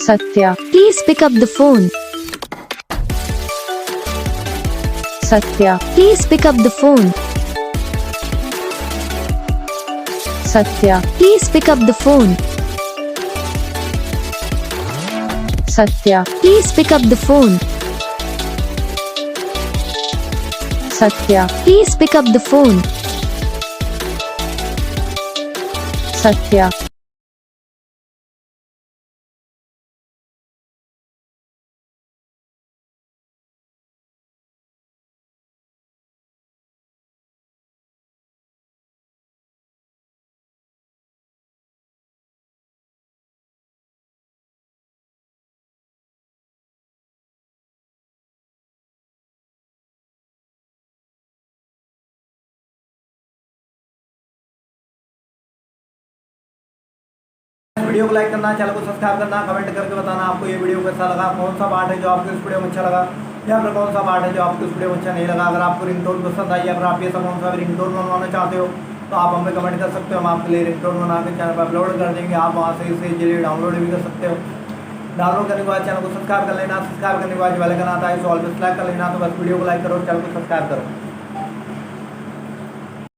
Satya, Please pick up the phone. Satya, Please pick up the phone. Satya, Please pick up the phone. Satya, Please pick up the phone. Satya, Please pick up the phone. Satya, video को like करना, channel को subscribe करना, comment करके बताना आपको ये video कैसा लगा, कौन सा पार्ट है जो आपको इस वीडियो में अच्छा लगा या फिर कौन सा पार्ट है जो आपको इस वीडियो में अच्छा नहीं लगा। अगर आपको रिंगटोन पसंद आई या फिर आप ये सब कौन सा रिंगटोन बनवाना चाहते हो तो आप हमें कमेंट कर सकते हो। हम आपके लिए रिंगटोन बना के चैनल पर अपलोड कर देंगे। आप वहाँ से इसे इजीली डाउनलोड भी कर सकते हो। डाउनलोड करने के बाद चैनल को सब्सक्राइब कर लेना, सब्सक्राइब करने के बाद बेल आइकन आता है इसे ऑल पे सेलेक्ट कर लेना। तो बस वीडियो को लाइक करो, चैनल को सब्सक्राइब करो।